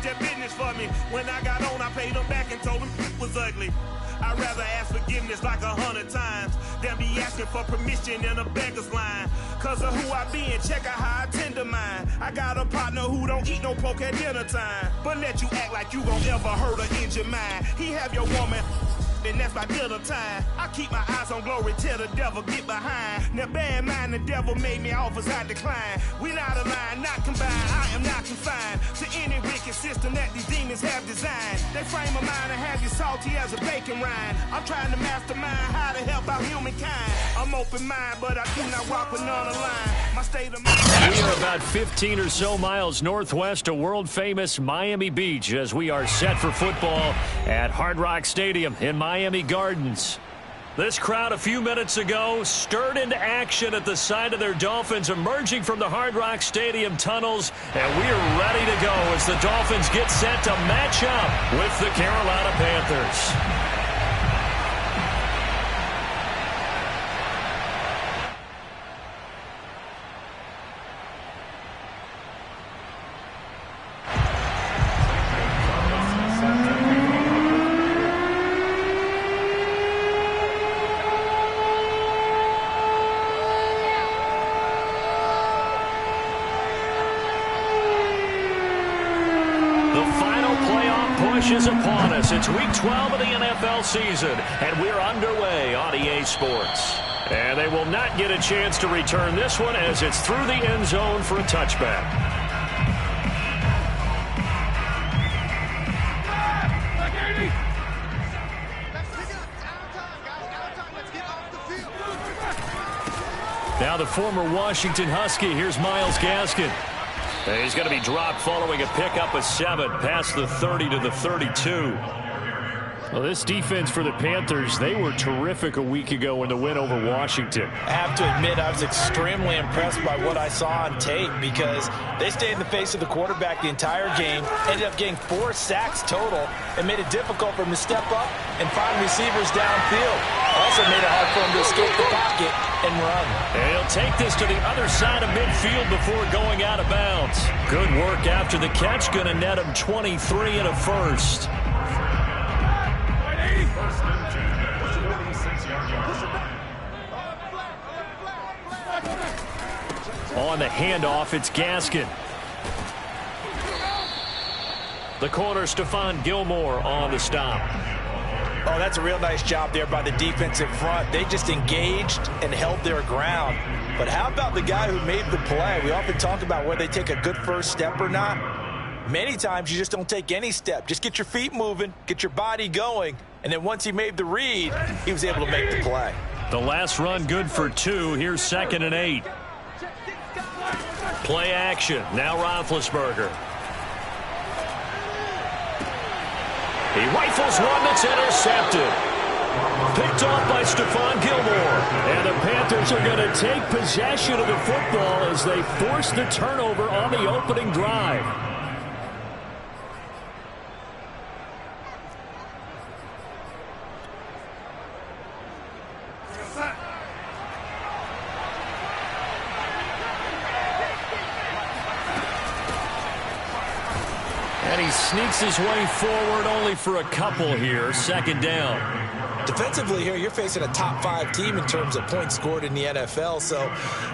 their business for me. When I got on, I paid them back and told them it was ugly. I'd rather ask forgiveness like 100 times than be asking for permission in a beggar's line. Cause of who I be and check out how I tend to mine. I got a partner who don't eat no pork at dinner time, but let you act like you gon' ever hurt or injure mine. He have your woman, and that's by dinner time. I keep my eyes on glory till the devil get behind. Now bear in mind the devil made me offers I decline. We not aligned, not combined, I am not confined to any wicked system that these demons have designed. They frame of mind and have you salty as a bacon rind. I'm trying to mastermind how to help out humankind. I'm open mind, but I do not walk with none aligned. My state of mind. We are about 15 or so miles northwest of world-famous Miami Beach as we are set for football at Hard Rock Stadium in Miami Gardens. This crowd a few minutes ago stirred into action at the sight of their Dolphins emerging from the Hard Rock Stadium tunnels, and we are ready to go as the Dolphins get set to match up with the Carolina Panthers. Is upon us. It's week 12 of the NFL season, and we're underway on EA Sports. And they will not get a chance to return this one as it's through the end zone for a touchback. Now the former Washington Husky. Here's Myles Gaskin. He's going to be dropped following a pickup of 7 past the 30 to the 32. Well, this defense for the Panthers, they were terrific a week ago in the win over Washington. I have to admit, I was extremely impressed by what I saw on tape because they stayed in the face of the quarterback the entire game, ended up getting 4 sacks total, and made it difficult for him to step up and find receivers downfield. Also made it hard for him to escape the pocket and run. And he'll take this to the other side of midfield before going out of bounds. Good work after the catch, going to net him 23 and a first. On the handoff, it's Gaskin. The corner, Stephon Gilmore on the stop. Oh, that's a real nice job there by the defensive front. They just engaged and held their ground. But how about the guy who made the play? We often talk about whether they take a good first step or not. Many times you just don't take any step. Just get your feet moving, get your body going, and then once he made the read, he was able to make the play. The last run good for 2. Here's 2nd and 8. Play action. Now Roethlisberger. He rifles one that's intercepted. Picked off by Stephon Gilmore. And the Panthers are going to take possession of the football as they force the turnover on the opening drive. And he sneaks his way forward only for a couple here. 2nd down. Defensively here, you're facing a top 5 team in terms of points scored in the NFL. So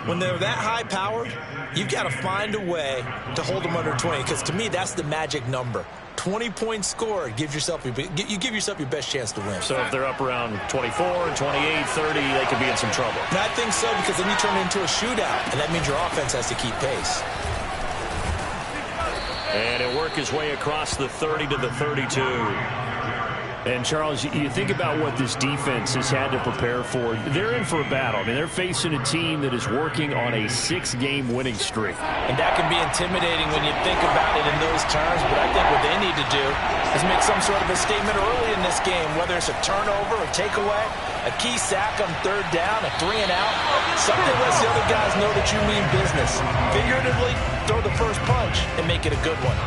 when they're that high-powered, you've got to find a way to hold them under 20. Because to me, that's the magic number. 20 points scored gives yourself you give yourself your best chance to win. So if they're up around 24, 28, 30, they could be in some trouble. And I think so, because then you turn it into a shootout, and that means your offense has to keep pace. And he'll work his way across the 30 to the 32. And, Charles, you think about what this defense has had to prepare for. They're in for a battle. I mean, they're facing a team that is working on a 6-game winning streak. And that can be intimidating when you think about it in those terms. But I think what they need to do is make some sort of a statement early in this game, whether it's a turnover, a takeaway, a key sack on 3rd down, a 3-and-out. Something lets the other guys know that you mean business. Figuratively, throw the first punch and make it a good one.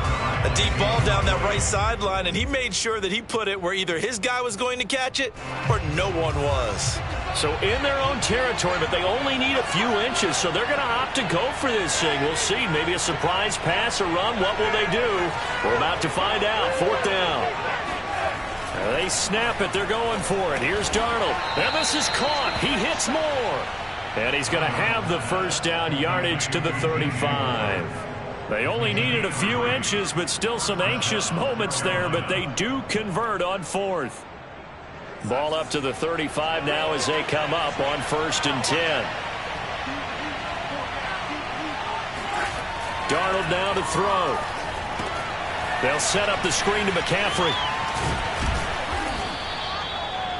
A deep ball down that right sideline, and he made sure that he put it where either his guy was going to catch it or no one was. So in their own territory, but they only need a few inches, so they're going to opt to go for this thing. We'll see. Maybe a surprise pass or run. What will they do? We're about to find out. 4th down. They snap it. They're going for it. Here's Darnold. And this is caught. He hits more. And he's going to have the first down yardage to the 35. They only needed a few inches, but still some anxious moments there, but they do convert on 4th. Ball up to the 35 now as they come up on 1st and 10. Darnold now to throw. They'll set up the screen to McCaffrey.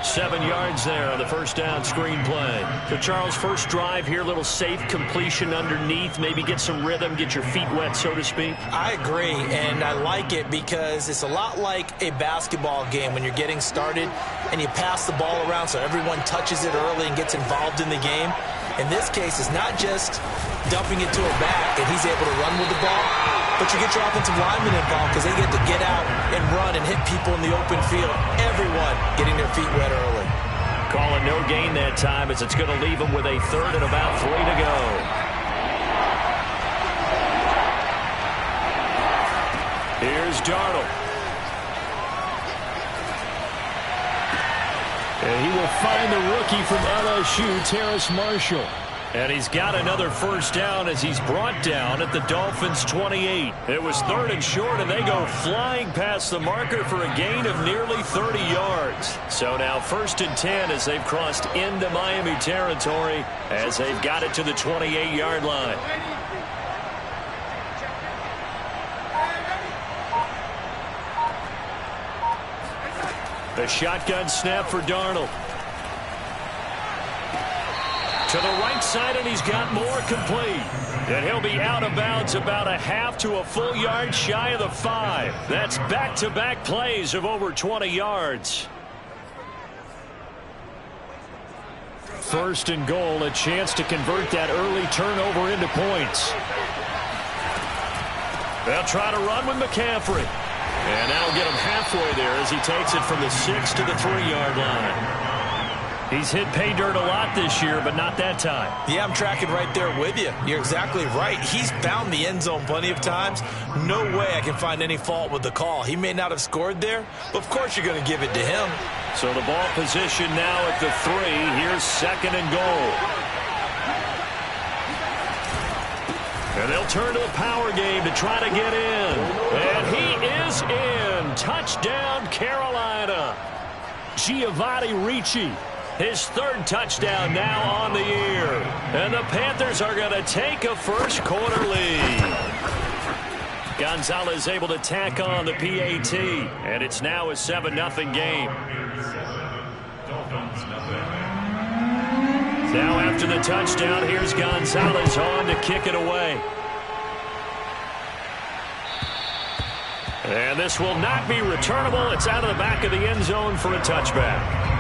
7 yards there on the first down screen play. So, Charles, first drive here, little safe completion underneath, maybe get some rhythm, get your feet wet, so to speak. I agree, and I like it because it's a lot like a basketball game when you're getting started and you pass the ball around so everyone touches it early and gets involved in the game. In this case, it's not just dumping it to a back and he's able to run with the ball, but you get your offensive linemen involved because they get to get out and run and hit people in the open field. Everyone getting their feet wet early. Call a no gain that time as it's going to leave them with a 3rd and about 3 to go. Here's Darnold. And he will find the rookie from LSU, Terrace Marshall. And he's got another first down as he's brought down at the Dolphins' 28. It was 3rd and short, and they go flying past the marker for a gain of nearly 30 yards. So now 1st and 10 as they've crossed into Miami territory as they've got it to the 28-yard line. The shotgun snap for Darnold. To the right side, and he's got more complete. And he'll be out of bounds about a half to a full yard shy of the 5. That's back-to-back plays of over 20 yards. 1st and goal, a chance to convert that early turnover into points. They'll try to run with McCaffrey. And that'll get him halfway there as he takes it from the 6 to the 3-yard line. He's hit pay dirt a lot this year, but not that time. Yeah, I'm tracking right there with you. You're exactly right. He's found the end zone plenty of times. No way I can find any fault with the call. He may not have scored there, but of course you're going to give it to him. So the ball position now at the 3. Here's 2nd and goal. And they'll turn to the power game to try to get in. And he is in. Touchdown, Carolina. Giovanni Ricci. His 3rd touchdown now on the year. And the Panthers are going to take a first quarter lead. Gonzalez able to tack on the PAT. And it's now a 7-0 game. Now after the touchdown, here's Gonzalez on to kick it away. And this will not be returnable. It's out of the back of the end zone for a touchback.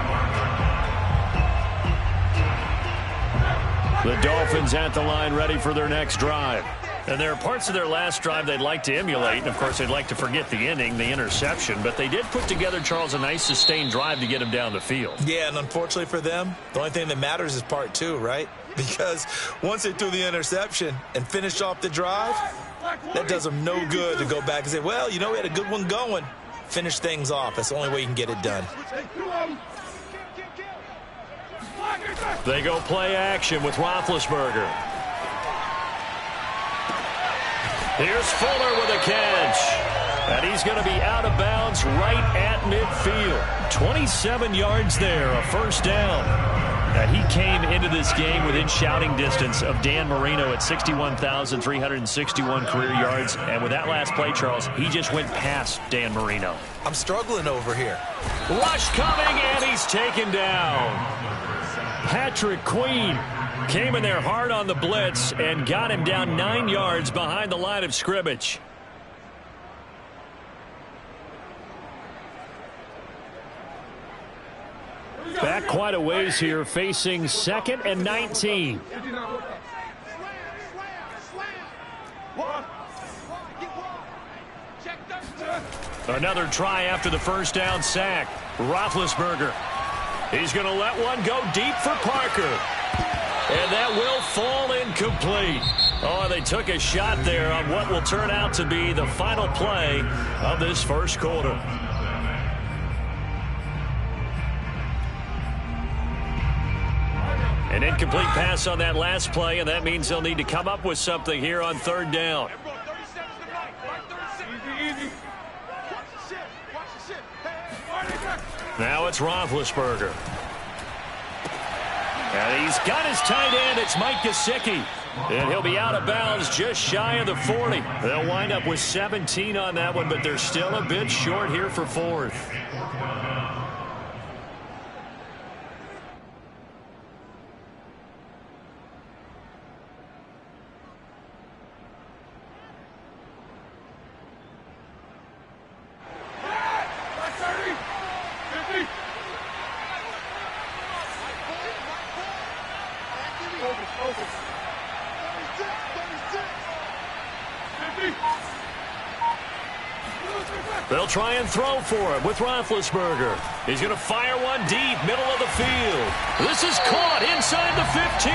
The Dolphins at the line ready for their next drive. And there are parts of their last drive they'd like to emulate. And, of course, they'd like to forget the inning, the interception. But they did put together, Charles, a nice sustained drive to get him down the field. Yeah, and unfortunately for them, the only thing that matters is part 2, right? Because once they threw the interception and finished off the drive, that does them no good to go back and say, well, you know, we had a good one going. Finish things off. That's the only way you can get it done. They go play action with Roethlisberger. Here's Fuller with a catch. And he's going to be out of bounds right at midfield. 27 yards there, a first down. And he came into this game within shouting distance of Dan Marino at 61,361 career yards. And with that last play, Charles, he just went past Dan Marino. I'm struggling over here. Rush coming, and he's taken down. Patrick Queen came in there hard on the blitz and got him down 9 yards behind the line of scrimmage. Back quite a ways here, facing 2nd and 19. Another try after the first down sack. Roethlisberger. He's going to let one go deep for Parker. And that will fall incomplete. Oh, they took a shot there on what will turn out to be the final play of this first quarter. An incomplete pass on that last play, and that means they'll need to come up with something here on third down. Now it's Roethlisberger. And he's got his tight end. It's Mike Gesicki. And he'll be out of bounds just shy of the 40. They'll wind up with 17 on that one, but they're still a bit short here for fourth. They'll try and throw for it with Roethlisberger. He's going to fire one deep, middle of the field. This is caught inside the 15.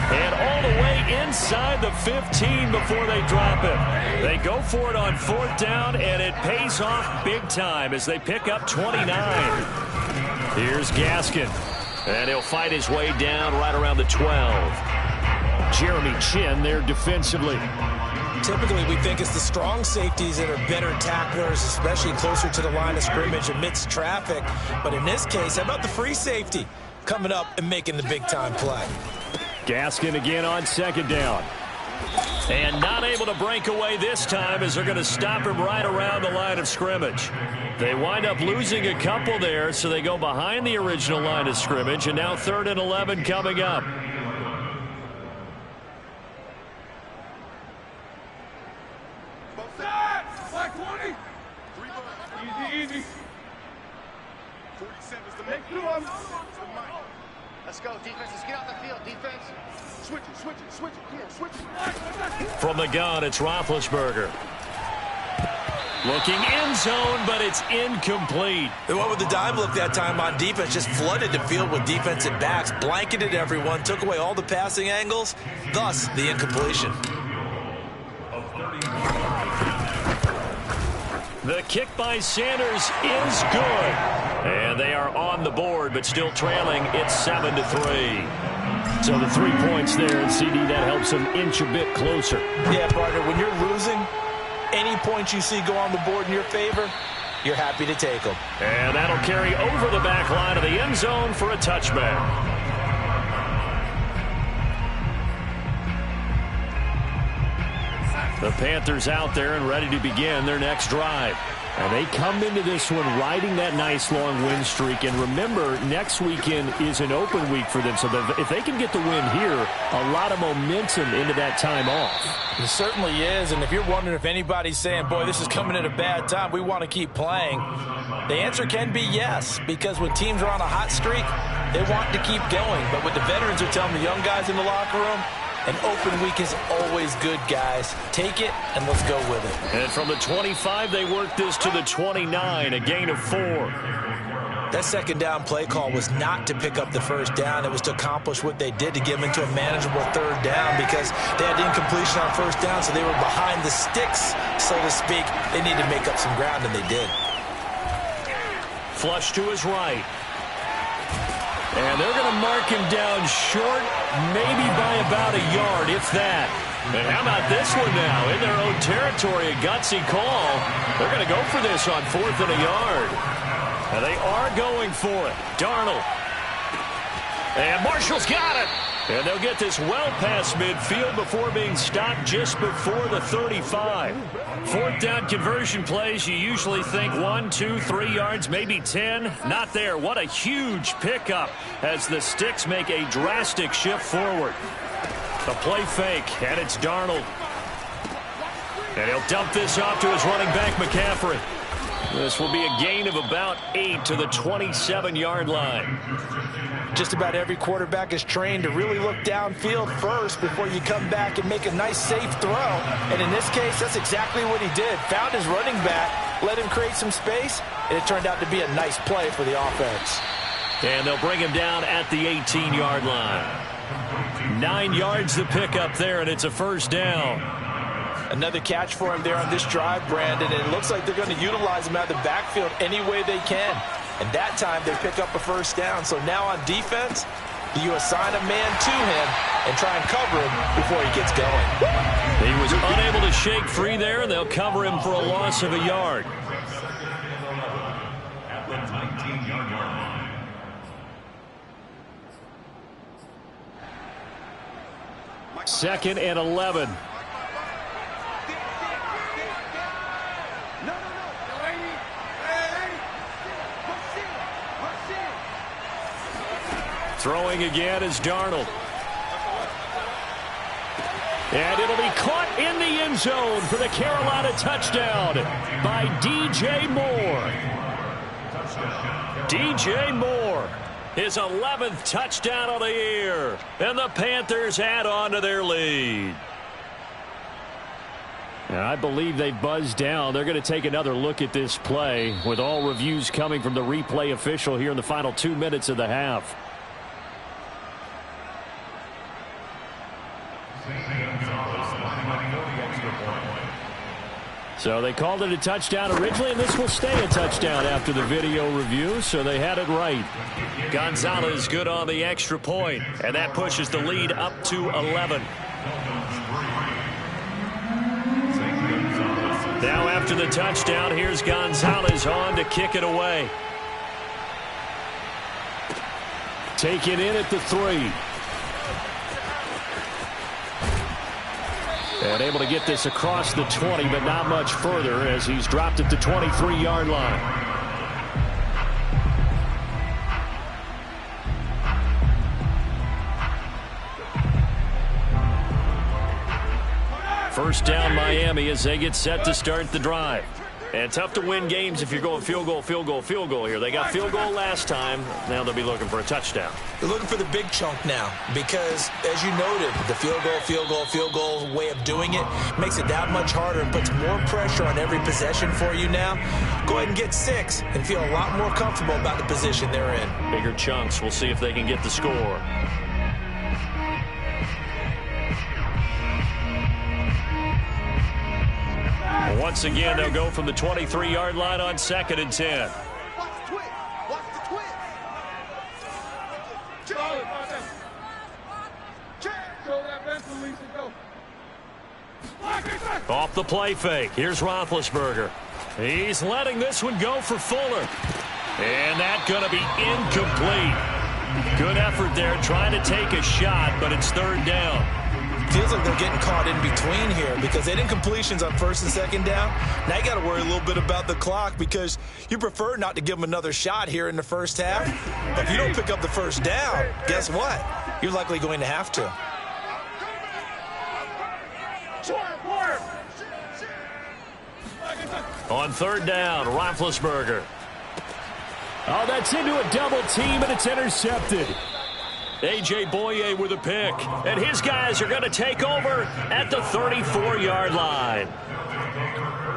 And all the way inside the 15 before they drop it. They go for it on fourth down, and it pays off big time as they pick up 29. Here's Gaskin. And he'll fight his way down right around the 12. Jeremy Chinn there defensively. Typically, we think it's the strong safeties that are better tacklers, especially closer to the line of scrimmage amidst traffic. But in this case, how about the free safety coming up and making the big-time play? Gaskin again on second down. And not able to break away this time as they're going to stop him right around the line of scrimmage. They wind up losing a couple there, so they go behind the original line of scrimmage, and now 3rd and 11 coming up. Let's go, defense. Let's get out the field, defense. Switch it. Come on, switch it. From the gun, it's Roethlisberger. Looking end zone, but it's incomplete. They went with the dime look that time on defense, just flooded the field with defensive backs, blanketed everyone, took away all the passing angles, thus the incompletion. The kick by Sanders is good. And they are on the board, but still trailing. It's 7-3. So the 3 points there, and CD, that helps them inch a bit closer. Yeah, partner, when you're losing, any points you see go on the board in your favor, you're happy to take them. And that'll carry over the back line of the end zone for a touchback. The Panthers out there and ready to begin their next drive. And they come into this one riding that nice long win streak. And remember, next weekend is an open week for them. So if they can get the win here, a lot of momentum into that time off. It certainly is. And if you're wondering if anybody's saying, boy, this is coming at a bad time, we want to keep playing, the answer can be yes. Because when teams are on a hot streak, they want to keep going. But what the veterans are telling the young guys in the locker room, an open week is always good, guys. Take it, and let's go with it. And from the 25, they work this to the 29, a gain of 4. That second down play call was not to pick up the first down. It was to accomplish what they did, to get them into a manageable third down, because they had incompletion on first down, so they were behind the sticks, so to speak. They needed to make up some ground, and they did. Flush to his right. And they're going to mark him down short, maybe by about a yard, if that. And how about this one now? In their own territory, a gutsy call. They're going to go for this on 4th and a yard. And they are going for it. Darnold. And Marshall's got it. And they'll get this well past midfield before being stopped just before the 35. 4th down conversion plays, you usually think 1, 2, 3 yards, maybe 10. Not there. What a huge pickup as the Sticks make a drastic shift forward. A play fake, and it's Darnold. And he'll dump this off to his running back, McCaffrey. This will be a gain of about 8 to the 27-yard line. Just about every quarterback is trained to really look downfield first before you come back and make a nice, safe throw. And in this case, that's exactly what he did. Found his running back, let him create some space, and it turned out to be a nice play for the offense. And they'll bring him down at the 18-yard line. 9 yards to pick up there, and it's a first down. Another catch for him there on this drive, Brandon, and it looks like they're going to utilize him out of the backfield any way they can. And that time they pick up a first down. So now on defense, you assign a man to him and try and cover him before he gets going. He was unable to shake free there, and they'll cover him for a loss of a yard. Second and 11. Throwing again is Darnold. And it'll be caught in the end zone for the Carolina touchdown by DJ Moore. DJ Moore, his 11th touchdown of the year. And the Panthers add on to their lead. And I believe they buzzed down. They're going to take another look at this play with all reviews coming from the replay official here in the final 2 minutes of the half. So they called it a touchdown originally, and this will stay a touchdown after the video review, so they had it right. Gonzalez good on the extra point, and that pushes the lead up to 11. Now after the touchdown, here's Gonzalez on to kick it away. Taken in at the 3. And able to get this across the 20, but not much further as he's dropped at the 23-yard line. First down Miami as they get set to start the drive. And tough to win games if you're going field goal, field goal, field goal here. They got field goal last time. Now they'll be looking for a touchdown. They're looking for the big chunk now because, as you noted, the field goal way of doing it makes it that much harder and puts more pressure on every possession for you now. Go ahead and get 6 and feel a lot more comfortable about the position they're in. Bigger chunks. We'll see if they can get the score. Once again, they'll go from the 23-yard line on 2nd and 10. Watch the twitch. Watch the twitch. Off the play fake. Here's Roethlisberger. He's letting this one go for Fuller. And that's going to be incomplete. Good effort there trying to take a shot, but it's 3rd down. Feels like they're getting caught in between here because they didn't completions on 1st and 2nd down. Now you got to worry a little bit about the clock because you prefer not to give them another shot here in the first half. But if you don't pick up the first down, guess what? You're likely going to have to. On 3rd down, Roethlisberger. Oh, that's into a double team, and it's intercepted. A.J. Boye with a pick, and his guys are going to take over at the 34-yard line.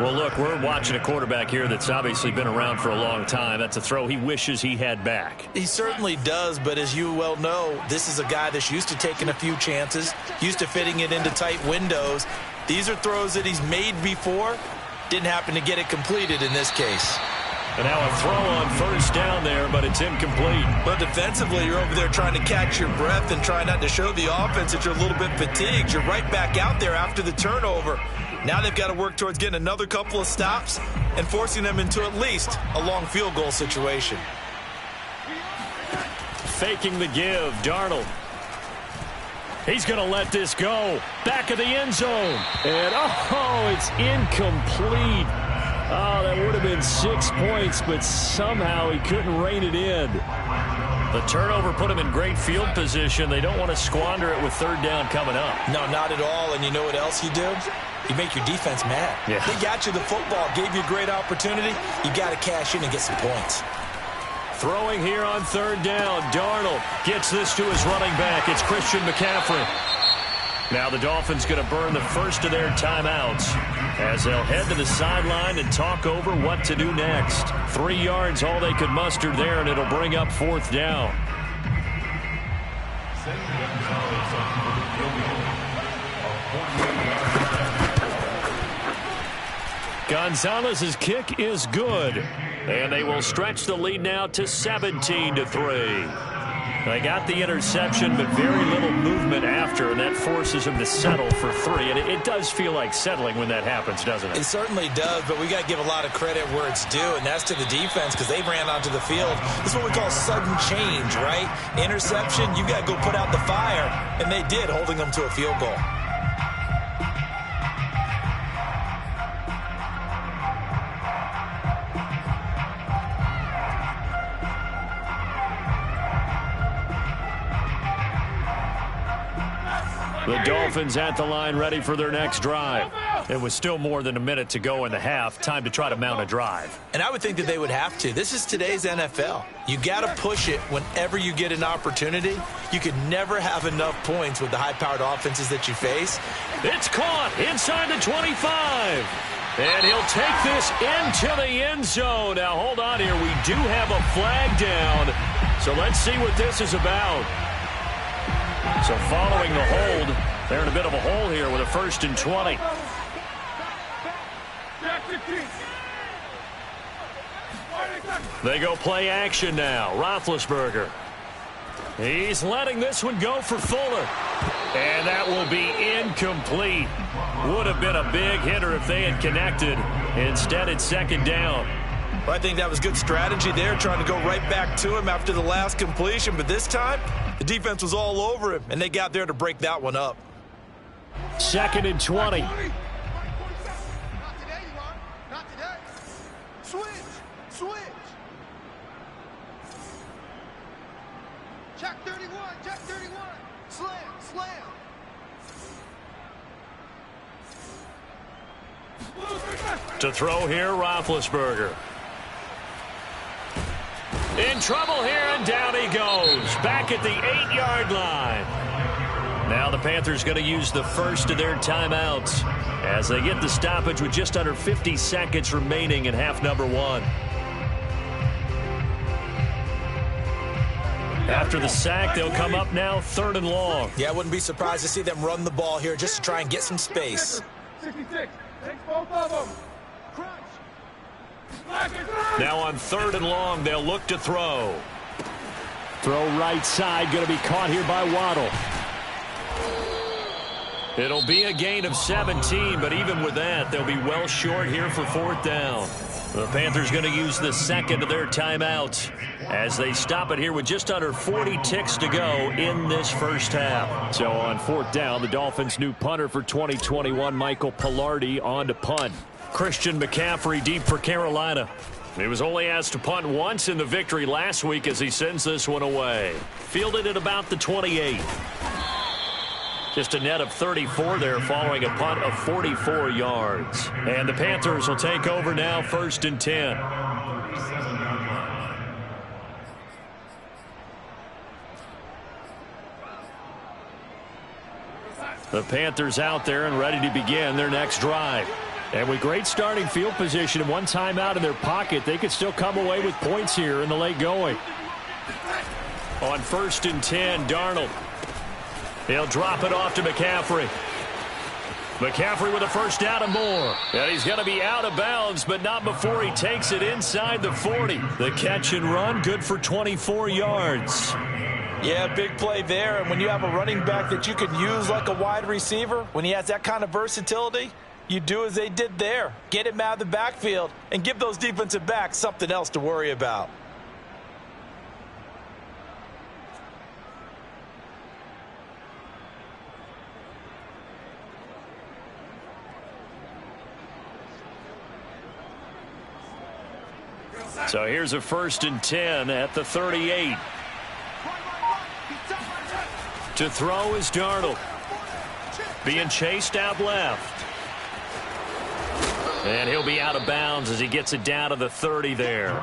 Well, look, we're watching a quarterback here that's obviously been around for a long time. That's a throw he wishes he had back. He certainly does, but as you well know, this is a guy that's used to taking a few chances, used to fitting it into tight windows. These are throws that he's made before. Didn't happen to get it completed in this case. And now a throw on 1st down there, but it's incomplete. But defensively, you're over there trying to catch your breath and try not to show the offense that you're a little bit fatigued. You're right back out there after the turnover. Now they've got to work towards getting another couple of stops and forcing them into at least a long field goal situation. Faking the give, Darnold. He's going to let this go. Back of the end zone. And, oh, it's incomplete. Oh, that would have been 6 points, but somehow he couldn't rein it in. The turnover put him in great field position. They don't want to squander it with 3rd down coming up. No, not at all. And you know what else you do? You make your defense mad. Yeah. They got you the football, gave you a great opportunity. You got to cash in and get some points. Throwing here on 3rd down. Darnold gets this to his running back. It's Christian McCaffrey. Now the Dolphins going to burn the first of their timeouts as they'll head to the sideline and talk over what to do next. 3 yards all they could muster there, and it'll bring up 4th down. Gonzalez's kick is good, and they will stretch the lead now to 17-3. They got the interception, but very little movement after, and that forces them to settle for 3. And it does feel like settling when that happens, doesn't it? It certainly does, but we got to give a lot of credit where it's due, and that's to the defense because they ran onto the field. This is what we call sudden change, right? Interception, you got to go put out the fire, and they did, holding them to a field goal. The Dolphins at the line ready for their next drive. It was still more than a minute to go in the half. Time to try to mount a drive. And I would think that they would have to. This is today's NFL. You got to push it whenever you get an opportunity. You could never have enough points with the high-powered offenses that you face. It's caught inside the 25. And he'll take this into the end zone. Now, hold on here. We do have a flag down. So let's see what this is about. So following the hold, they're in a bit of a hole here with a 1st and 20. They go play action now. Roethlisberger. He's letting this one go for Fuller. And that will be incomplete. Would have been a big hitter if they had connected. Instead, it's 2nd down. Well, I think that was good strategy there, trying to go right back to him after the last completion. But this time, the defense was all over him, and they got there to break that one up. 2nd and 20. Not today, you are. Not today. Switch. Check 31. Slam. To throw here, Roethlisberger. In trouble here, and down he goes. Back at the 8-yard line. Now the Panthers going to use the first of their timeouts as they get the stoppage with just under 50 seconds remaining in half number 1. After the sack, they'll come up now 3rd and long. Yeah, I wouldn't be surprised to see them run the ball here just to try and get some space. 66. Take both of them. Now on 3rd and long, they'll look to throw. Throw right side, going to be caught here by Waddle. It'll be a gain of 17, but even with that, they'll be well short here for 4th down. The Panthers going to use the 2nd of their timeouts as they stop it here with just under 40 ticks to go in this first half. So on 4th down, the Dolphins' new punter for 2021, Michael Palardy, on to punt. Christian McCaffrey deep for Carolina. He was only asked to punt once in the victory last week as he sends this one away. Fielded at about the 28. Just a net of 34 there following a punt of 44 yards. And the Panthers will take over now, 1st and 10. The Panthers out there and ready to begin their next drive. And with great starting field position and one timeout in their pocket, they could still come away with points here in the late going. On 1st and 10, Darnold. He'll drop it off to McCaffrey. McCaffrey with a 1st down and more. And he's going to be out of bounds, but not before he takes it inside the 40. The catch and run, good for 24 yards. Yeah, big play there. And when you have a running back that you can use like a wide receiver, when he has that kind of versatility, you do as they did there. Get him out of the backfield and give those defensive backs something else to worry about. So here's a 1st and 10 at the 38. To throw is Darnold. Being chased out left. And he'll be out of bounds as he gets it down to the 30 there.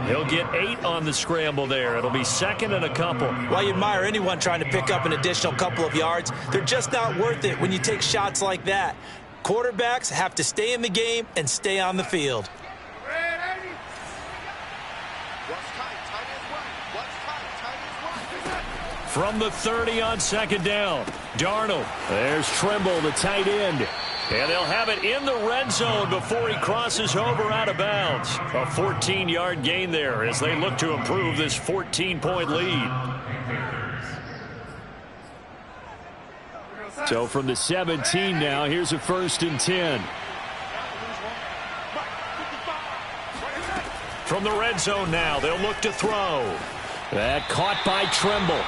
He'll get 8 on the scramble there. It'll be second and a couple. Well, you admire anyone trying to pick up an additional couple of yards. They're just not worth it when you take shots like that. Quarterbacks have to stay in the game and stay on the field. From the 30 on second down, Darnold. There's Trimble, the tight end. And they'll have it in the red zone before he crosses over out of bounds. A 14-yard gain there as they look to improve this 14-point lead. So from the 17 now, here's a 1st and 10. From the red zone now, they'll look to throw. That caught by Trimble.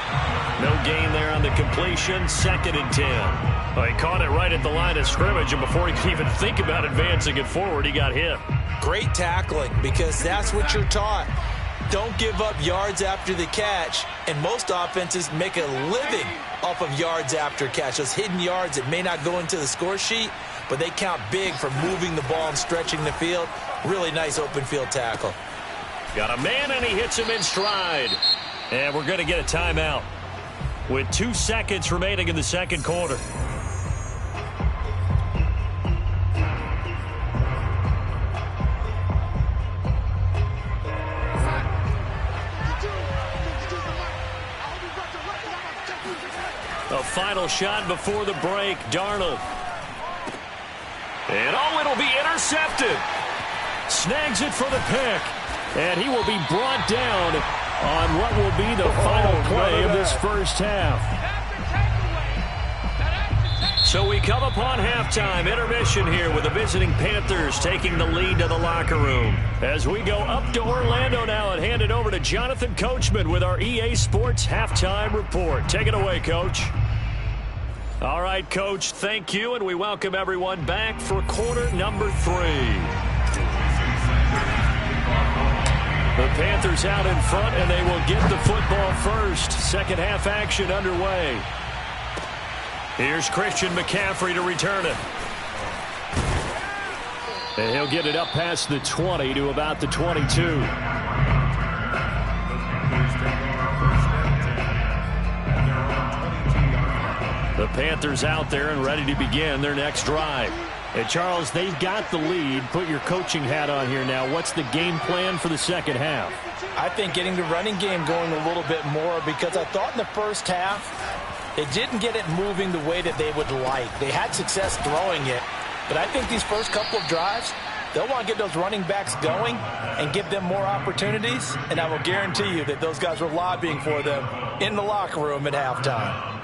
No gain there on the completion. 2nd and 10. Well, he caught it right at the line of scrimmage, and before he could even think about advancing it forward, he got hit. Great tackling, because that's what you're taught. Don't give up yards after the catch, and most offenses make a living off of yards after catch. Those hidden yards that may not go into the score sheet, but they count big for moving the ball and stretching the field. Really nice open field tackle. Got a man, and he hits him in stride. And we're going to get a timeout with 2 seconds remaining in the second quarter. A final shot before the break, Darnold. And it'll be intercepted. Snags it for the pick. And he will be brought down on what will be the final play of this first half. So we come upon halftime, intermission here with the visiting Panthers taking the lead to the locker room. As we go up to Orlando now and hand it over to Jonathan Coachman with our EA Sports Halftime Report. Take it away, Coach. All right, Coach, thank you, and we welcome everyone back for quarter number 3. The Panthers out in front, and they will get the football first. Second half action underway. Here's Christian McCaffrey to return it. And he'll get it up past the 20 to about the 22. The Panthers out there and ready to begin their next drive. And Charles, they've got the lead. Put your coaching hat on here now. What's the game plan for the second half? I think getting the running game going a little bit more, because I thought in the first half they didn't get it moving the way that they would like. They had success throwing it, but I think these first couple of drives, they'll want to get those running backs going and give them more opportunities, and I will guarantee you that those guys were lobbying for them in the locker room at halftime.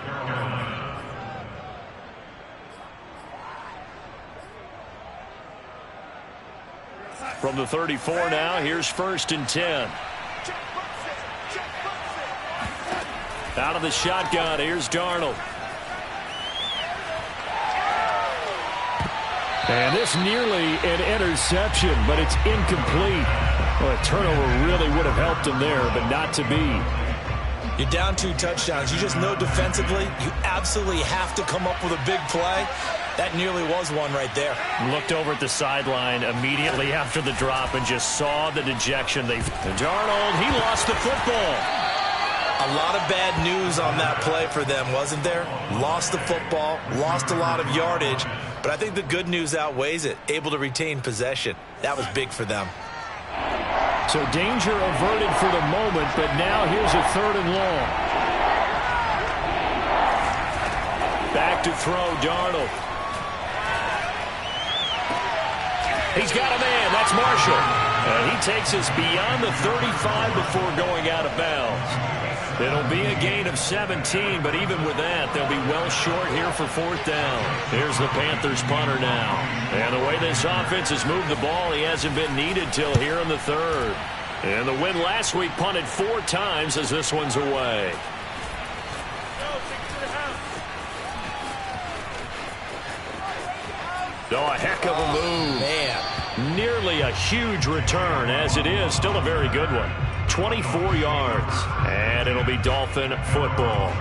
From the 34 now, here's 1st and 10. Out of the shotgun, here's Darnold. And this nearly an interception, but it's incomplete. Well, a turnover really would have helped him there, but not to be. You're down 2 touchdowns. You just know defensively you absolutely have to come up with a big play. That nearly was one right there. Looked over at the sideline immediately after the drop and just saw the dejection. Darnold, he lost the football. A lot of bad news on that play for them, wasn't there? Lost the football, lost a lot of yardage, but I think the good news outweighs it. Able to retain possession. That was big for them. So danger averted for the moment, but now here's a 3rd and long. Back to throw, Darnold. He's got a man. That's Marshall. And he takes us beyond the 35 before going out of bounds. It'll be a gain of 17, but even with that, they'll be well short here for 4th down. Here's the Panthers punter now. And the way this offense has moved the ball, he hasn't been needed till here in the 3rd. And the win last week punted 4 times as this one's away. Oh, a heck of a move. Man. Nearly a huge return, as it is. Still a very good one. 24 yards. And it'll be Dolphin football.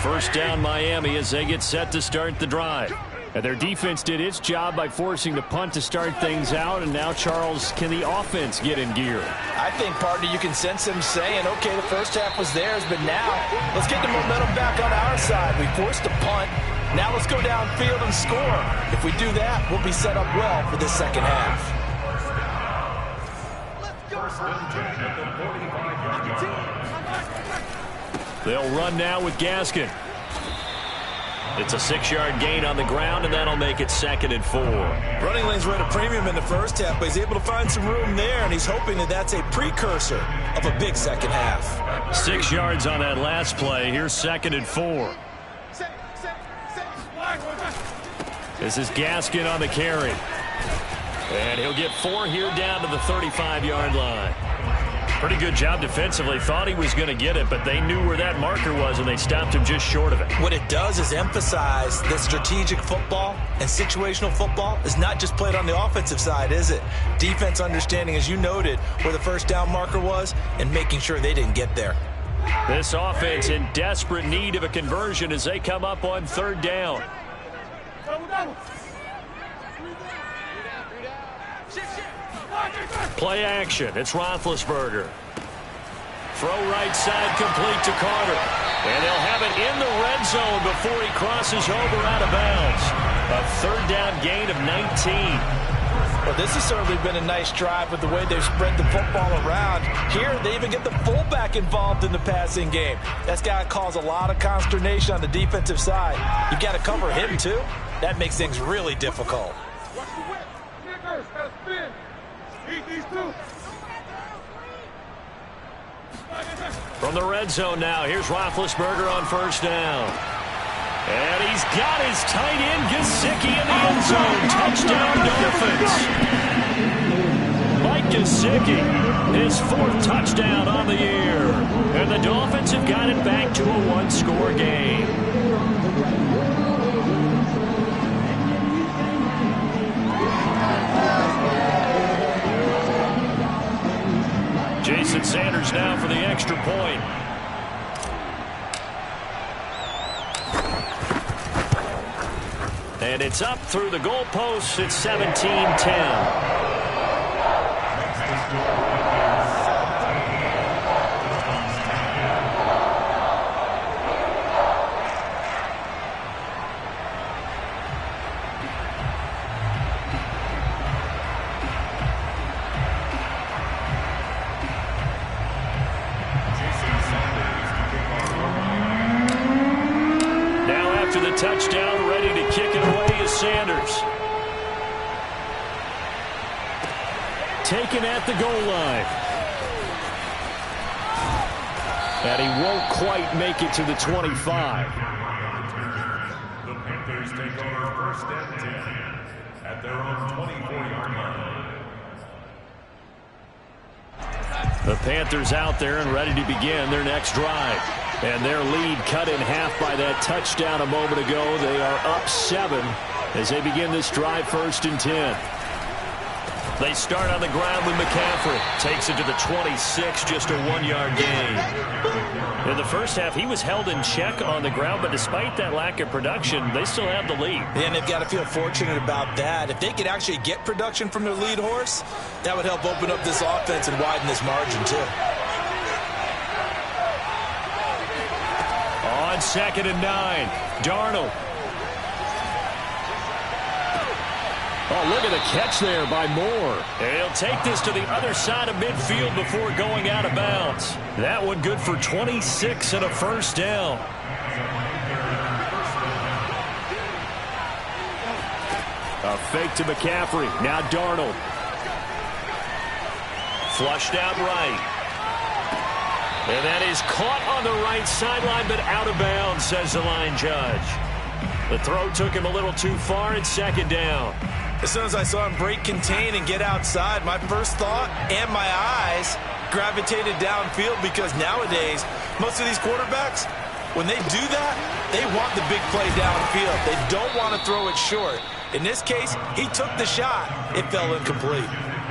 First down Miami as they get set to start the drive. And their defense did its job by forcing the punt to start things out, and now, Charles, can the offense get in gear? I think, partner, you can sense them saying, okay, the first half was theirs, but now let's get the momentum back on our side. We forced a punt. Now let's go downfield and score. If we do that, we'll be set up well for this second half. They'll run now with Gaskin. It's a 6-yard gain on the ground, and that'll make it 2nd and 4. Running lanes were at a premium in the first half, but he's able to find some room there, and he's hoping that that's a precursor of a big second half. 6 yards on that last play. Here's 2nd and 4. This is Gaskin on the carry. And he'll get 4 here down to the 35-yard line. Pretty good job defensively. Thought he was going to get it, but they knew where that marker was, and they stopped him just short of it. What it does is emphasize that strategic football and situational football is not just played on the offensive side, is it? Defense understanding, as you noted, where the first down marker was and making sure they didn't get there. This offense in desperate need of a conversion as they come up on 3rd down. Play action. It's Roethlisberger. Throw right side complete to Carter. And they'll have it in the red zone before he crosses over out of bounds. A 3rd down gain of 19. Well, this has certainly been a nice drive with the way they've spread the football around. Here, they even get the fullback involved in the passing game. That's got to cause a lot of consternation on the defensive side. You've got to cover him, too. That makes things really difficult. From the red zone now, here's Roethlisberger on 1st down. And he's got his tight end, Gesicki, in the end zone. Touchdown, Dolphins. Mike Gesicki, his 4th touchdown on the year. And the Dolphins have got it back to a 1-score game. Jason Sanders now for the extra point. And it's up through the goalposts. It's 17-10. Touchdown, ready to kick it away is Sanders. Taken at the goal line. And he won't quite make it to the 25. The Panthers take over 1st and 10 at their own 24-yard line. The Panthers out there and ready to begin their next drive. And their lead cut in half by that touchdown a moment ago. They are up 7 as they begin this drive 1st and 10. They start on the ground with McCaffrey. Takes it to the 26, just a 1-yard gain. In the first half, he was held in check on the ground, but despite that lack of production, they still have the lead. And they've got to feel fortunate about that. If they could actually get production from their lead horse, that would help open up this offense and widen this margin, too. On 2nd and 9, Darnold. Oh, look at the catch there by Moore. And he'll take this to the other side of midfield before going out of bounds. That one good for 26 and a 1st down. A fake to McCaffrey. Now Darnold. Flushed out right. And that is caught on the right sideline, but out of bounds, says the line judge. The throw took him a little too far. It's 2nd down. As soon as I saw him break contain and get outside, my first thought and my eyes gravitated downfield, because nowadays, most of these quarterbacks, when they do that, they want the big play downfield. They don't want to throw it short. In this case, he took the shot. It fell incomplete.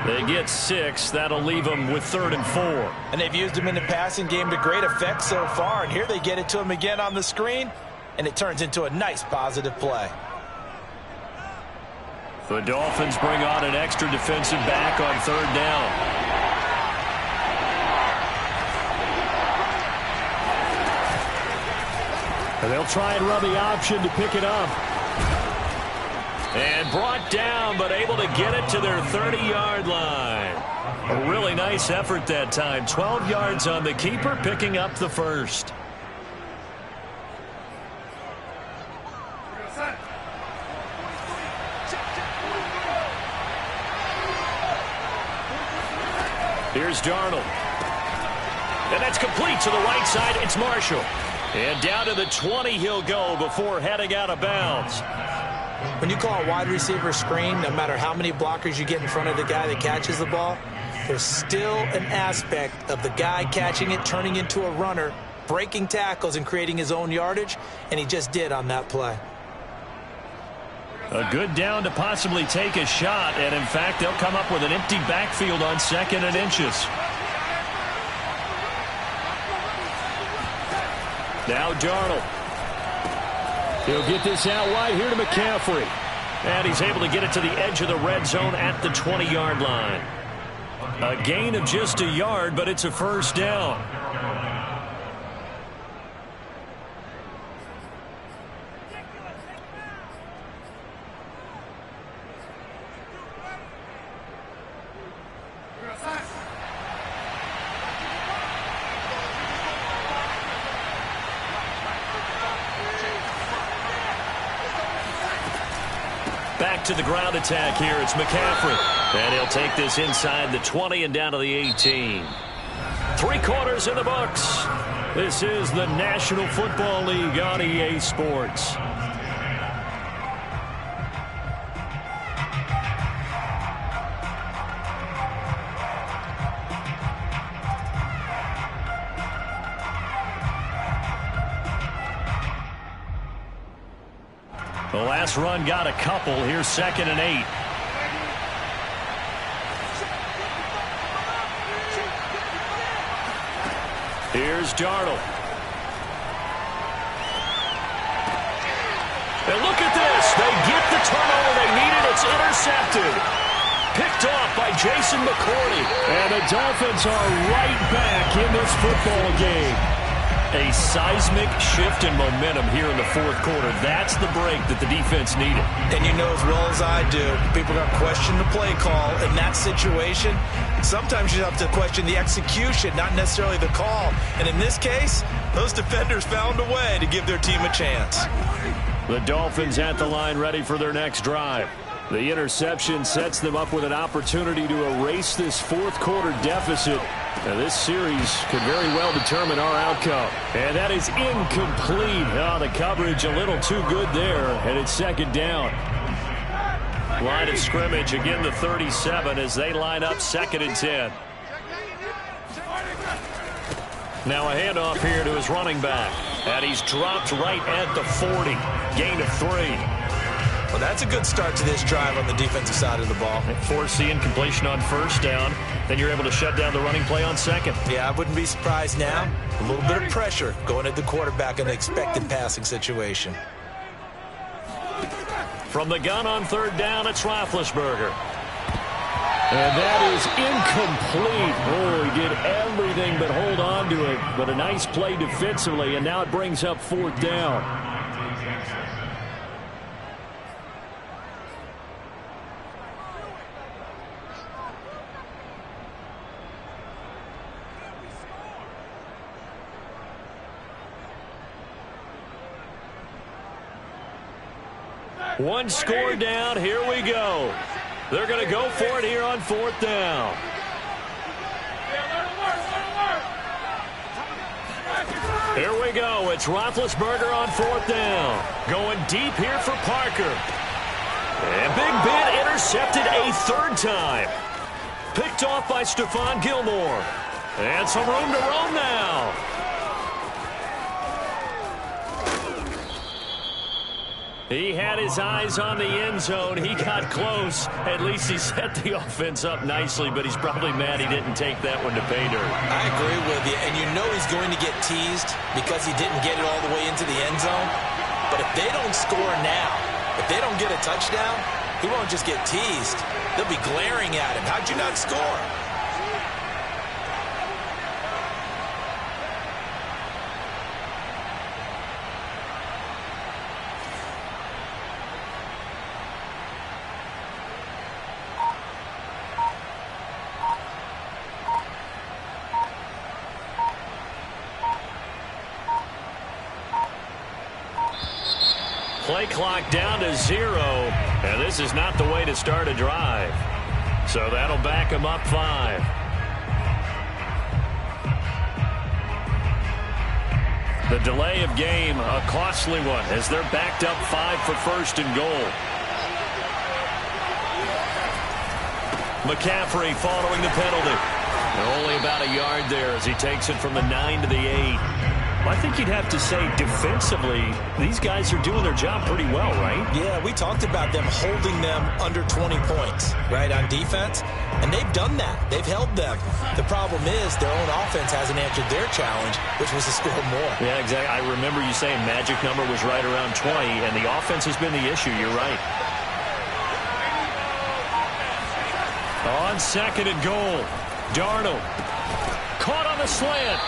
They get 6. That'll leave them with 3rd and 4. And they've used him in the passing game to great effect so far. And here they get it to him again on the screen, and it turns into a nice positive play. The Dolphins bring on an extra defensive back on third down. And they'll try and run the option to pick it up. And brought down, but able to get it to their 30-yard line. A really nice effort that time. 12 yards on the keeper, picking up the first. Here's Darnold. And that's complete to the right side. It's Marshall. And down to the 20 he'll go before heading out of bounds. When you call a wide receiver screen, no matter how many blockers you get in front of the guy that catches the ball, there's still an aspect of the guy catching it, turning into a runner, breaking tackles and creating his own yardage, and he just did on that play. A good down to possibly take a shot, and in fact, they'll come up with an empty backfield on 2nd and inches. Now Darnold. He'll get this out wide here to McCaffrey. And he's able to get it to the edge of the red zone at the 20-yard line. A gain of just a yard, but it's a first down. Back to the ground attack here. It's McCaffrey. And he'll take this inside the 20 and down to the 18. 3 quarters in the books. This is the National Football League on EA Sports. The last run got a couple. Here's 2nd and 8. Here's Darnold. And look at this. They get the turnover they needed. It's intercepted. Picked off by Jason McCourty. And the Dolphins are right back in this football game. A seismic shift in momentum here in the 4th quarter. That's the break that the defense needed. And you know as well as I do, people are going to question the play call in that situation. Sometimes you have to question the execution, not necessarily the call. And in this case, those defenders found a way to give their team a chance. The Dolphins at the line ready for their next drive. The interception sets them up with an opportunity to erase this 4th quarter deficit. Now, this series could very well determine our outcome. And that is incomplete. Oh, the coverage a little too good there, and it's 2nd down. Line of scrimmage, again the 37 as they line up 2nd and 10. Now a handoff here to his running back. And he's dropped right at the 40. Gain of 3. Well, that's a good start to this drive on the defensive side of the ball. Force the incompletion on 1st down. Then you're able to shut down the running play on 2nd. Yeah, I wouldn't be surprised now. A little bit of pressure going at the quarterback in the expected passing situation. From the gun on 3rd down, it's Roethlisberger. And that is incomplete. Oh, he did everything but hold on to it. But a nice play defensively, and now it brings up 4th down. One score down. Here we go. They're going to go for it here on 4th down. Here we go. It's Roethlisberger on 4th down. Going deep here for Parker. And Big Ben intercepted a 3rd time. Picked off by Stephon Gilmore. And some room to roam now. He had his eyes on the end zone. He got close. At least he set the offense up nicely, but he's probably mad he didn't take that one to pay dirt. I agree with you, and you know he's going to get teased because he didn't get it all the way into the end zone. But if they don't score now, if they don't get a touchdown, He won't just get teased. They'll be glaring at him. How'd you not score? Play clock down to 0, and this is not the way to start a drive. So that'll back him up 5. The delay of game, a costly one, as they're backed up 5 for first and goal. McCaffrey following the penalty. Only about a yard there as he takes it from the 9 to the 8. I think you'd have to say defensively, these guys are doing their job pretty well, right? Yeah, we talked about them holding them under 20 points, right, on defense. And they've done that. They've held them. The problem is their own offense hasn't answered their challenge, which was to score more. Yeah, exactly. I remember you saying magic number was right around 20, and the offense has been the issue. You're right. On second and goal, Darnold caught on the slant.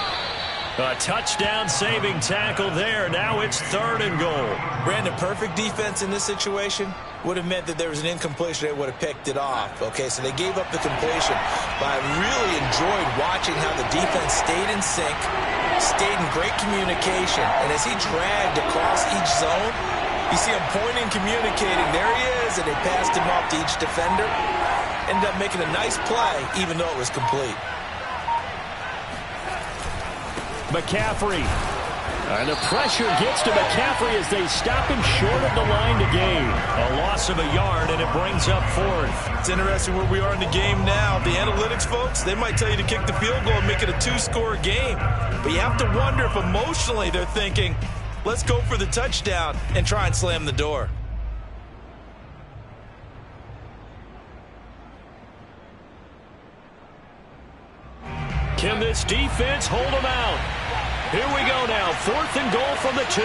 A touchdown-saving tackle there. Now it's third and goal. Brandon, perfect defense in this situation would have meant that there was an incompletion. They would have picked it off. Okay, so they gave up the completion. But I really enjoyed watching how the defense stayed in sync, stayed in great communication. And as he dragged across each zone, you see him pointing, communicating. There he is, and they passed him off to each defender. Ended up making a nice play, even though it was complete. McCaffrey. And the pressure gets to McCaffrey as they stop him short of the line to gain. A loss of a yard, and it brings up 4th. It's interesting where we are in the game now. The analytics folks, they might tell you to kick the field goal and make it a 2-score game. But you have to wonder if emotionally they're thinking, let's go for the touchdown and try and slam the door. Can this defense hold them out? Here we go now. 4th and goal from the 2.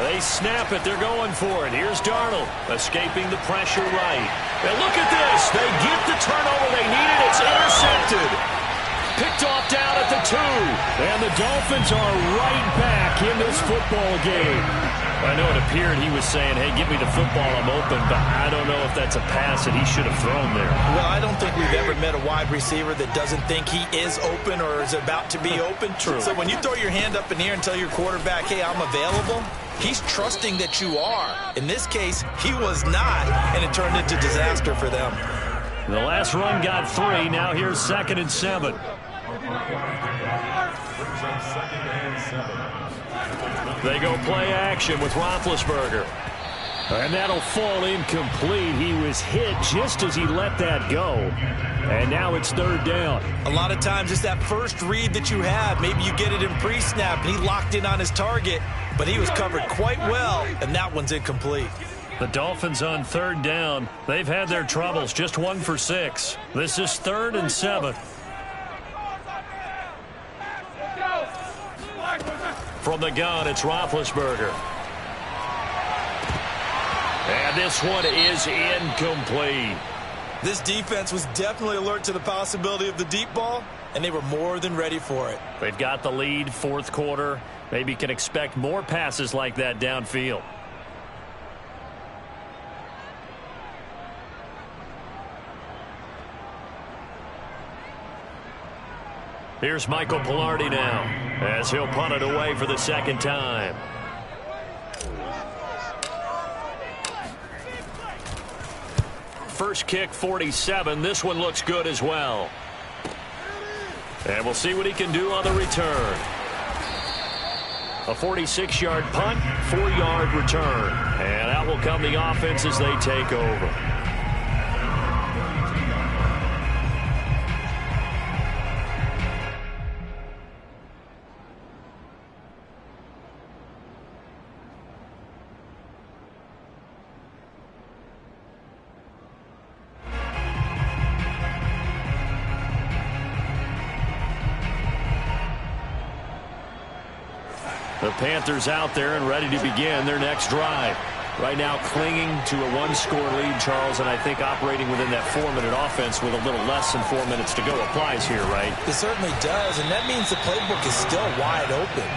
They snap it. They're going for it. Here's Darnold escaping the pressure right. And look at this. They get the turnover they needed. It's intercepted. Picked off down at the 2. And the Dolphins are right back in this football game. I know it appeared he was saying, hey, give me the football, I'm open, but I don't know if that's a pass that he should have thrown there. Well, I don't think we've ever met a wide receiver that doesn't think he is open or is about to be open. True. So when you throw your hand up in the air and tell your quarterback, hey, I'm available, he's trusting that you are. In this case, he was not, and it turned into disaster for them. The last run got 3. Now here's 2nd and 7. They go play action with Roethlisberger. And that'll fall incomplete. He was hit just as he let that go. And now it's 3rd down. A lot of times it's that first read that you have. Maybe you get it in pre-snap, and he locked in on his target, but he was covered quite well, and that one's incomplete. The Dolphins on 3rd down. They've had their troubles, just 1 for 6. This is 3rd and 7. From the gun, it's Roethlisberger. And this one is incomplete. This defense was definitely alert to the possibility of the deep ball, and they were more than ready for it. They've got the lead, 4th quarter. Maybe can expect more passes like that downfield. Here's Michael Palardy now, as he'll punt it away for the 2nd time. First kick, 47. This one looks good as well. And we'll see what he can do on the return. A 46-yard punt, 4-yard return. And out will come the offense as they take over. The Panthers out there and ready to begin their next drive. right now clinging to a one-score lead, Charles, and I think operating within that 4-minute offense with a little less than 4 minutes to go applies here, right? It certainly does, and that means the playbook is still wide open.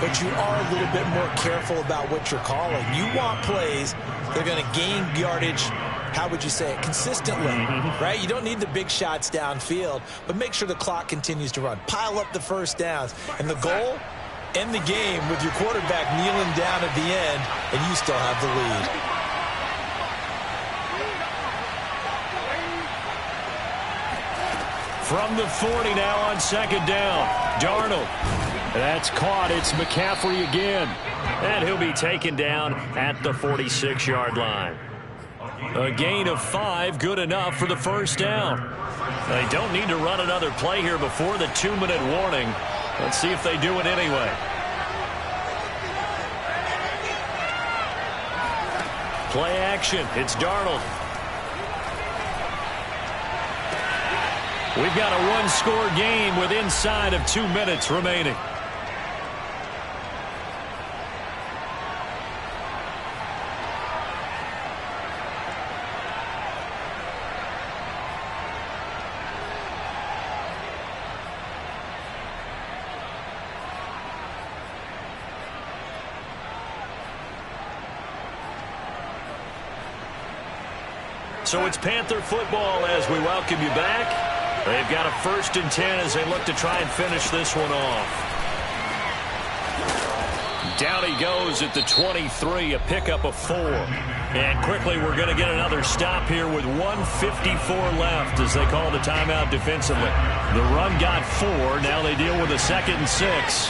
But you are a little bit more careful about what you're calling. You want plays that are going to gain yardage, how would you say it, consistently, right? You don't need the big shots downfield, but make sure the clock continues to run. Pile up the first downs. And the goal, end the game with your quarterback kneeling down at the end, and you still have the lead. From the 40 now on second down, Darnold. That's caught. It's McCaffrey again. And he'll be taken down at the 46-yard line. A gain of 5, good enough for the first down. They don't need to run another play here before the 2-minute warning. Let's see if they do it anyway. Play action. It's Darnold. We've got a one-score game with inside of 2 minutes remaining. So it's Panther football as we welcome you back. They've got a 1st and 10 as they look to try and finish this one off. Down he goes at the 23, a pickup of 4. And quickly we're going to get another stop here with 1:54 left as they call the timeout defensively. The run got 4. Now they deal with a 2nd and 6.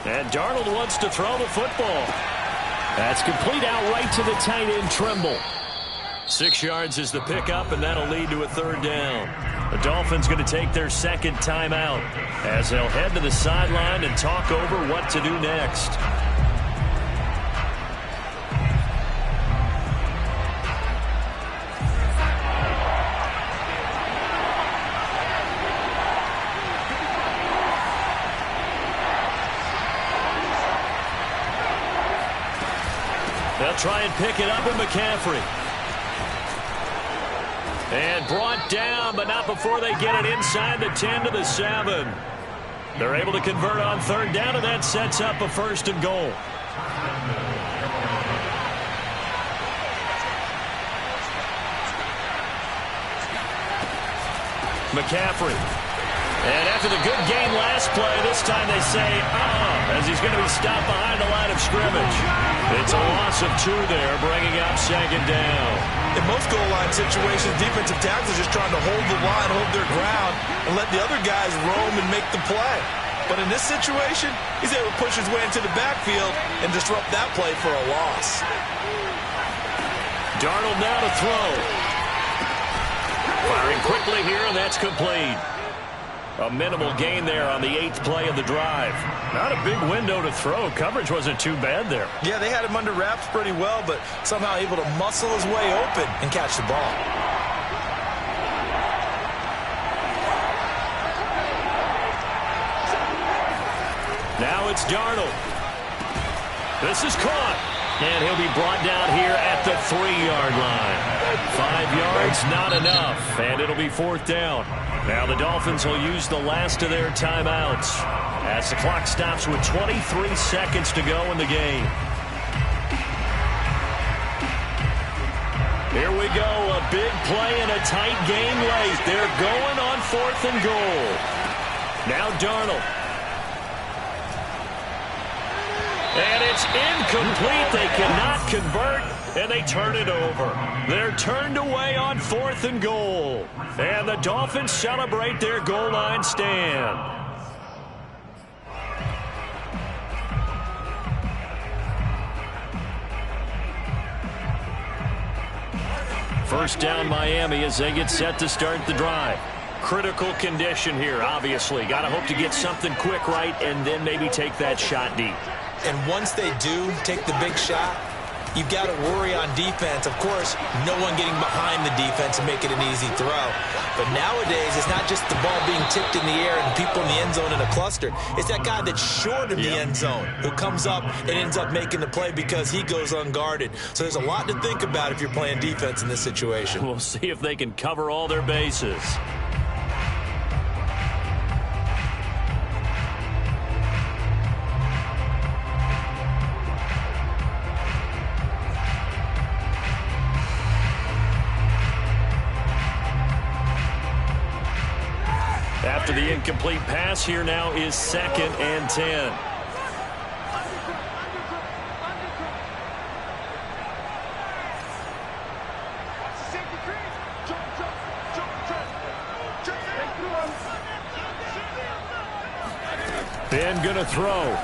And Darnold wants to throw the football. That's complete out right to the tight end, Trimble. 6 yards is the pickup, and that'll lead to a 3rd down. The Dolphins going to take their 2nd timeout as they'll head to the sideline and talk over what to do next. They'll try and pick it up with McCaffrey. And brought down, but not before they get it inside the 10 to the 7. They're able to convert on 3rd down, and that sets up a 1st and goal. McCaffrey. And after the good game last play, this time they say, as he's going to be stopped behind the line of scrimmage. It's a loss of 2 there, bringing up 2nd down. In most goal line situations, defensive tackles are just trying to hold the line, hold their ground, and let the other guys roam and make the play. But in this situation, he's able to push his way into the backfield and disrupt that play for a loss. Darnold now to throw. Firing quickly here, and that's complete. A minimal gain there on the 8th play of the drive. Not a big window to throw. Coverage wasn't too bad there. Yeah, they had him under wraps pretty well, but somehow able to muscle his way open and catch the ball. Now it's Darnold. This is caught. And he'll be brought down here at the 3-yard line. 5 yards, not enough. And it'll be 4th down. Now the Dolphins will use the last of their timeouts as the clock stops with 23 seconds to go in the game. Here we go, a big play and a tight game late. They're going on 4th and goal. Now Darnold. And it's incomplete. They cannot convert, and they turn it over. They're turned away on 4th and goal. And the Dolphins celebrate their goal line stand. First down Miami as they get set to start the drive. Critical condition here, obviously. Got to hope to get something quick right and then maybe take that shot deep. And once they do take the big shot, you've got to worry on defense. Of course, no one getting behind the defense and make it an easy throw. But nowadays, it's not just the ball being tipped in the air and people in the end zone in a cluster. It's that guy that's short of the end zone who comes up and ends up making the play because he goes unguarded. So there's a lot to think about if you're playing defense in this situation. We'll see if they can cover all their bases. After the incomplete pass, here now is 2nd and 10. Ben gonna throw.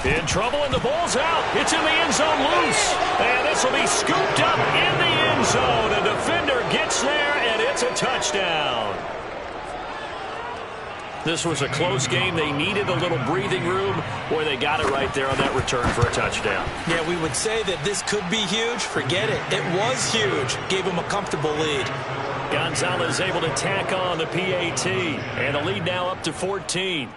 In trouble, and the ball's out. It's in the end zone loose. And this will be scooped up in the end zone. A defender gets there, and it's a touchdown. This was a close game. They needed a little breathing room. Boy, they got it right there on that return for a touchdown. Yeah, we would say that this could be huge. Forget it. It was huge. Gave them a comfortable lead. Gonzalez able to tack on the PAT. And the lead now up to 14.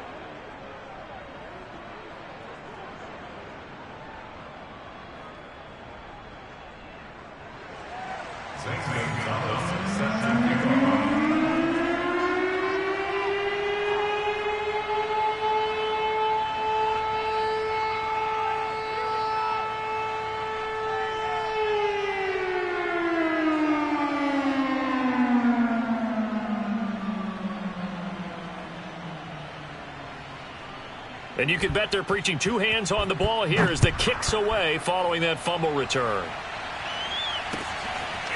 And you can bet they're preaching two hands on the ball here as the kick's away following that fumble return.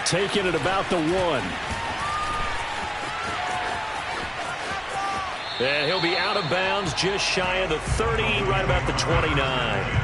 Taking it about the 1. And he'll be out of bounds just shy of the 30, right about the 29.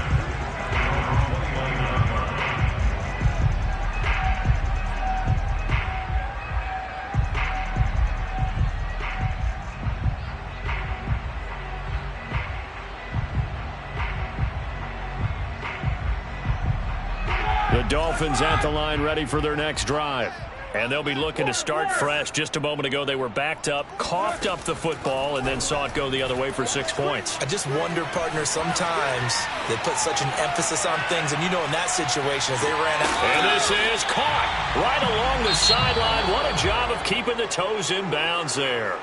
The Dolphins at the line ready for their next drive. And they'll be looking to start fresh. Just a moment ago, they were backed up, coughed up the football, and then saw it go the other way for 6 points. I just wonder, partner, sometimes they put such an emphasis on things, and you know in that situation as they ran out. And this is caught right along the sideline. What a job of keeping the toes in bounds there.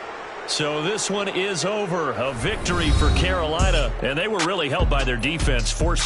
So this one is over. A victory for Carolina, and they were really helped by their defense, forcing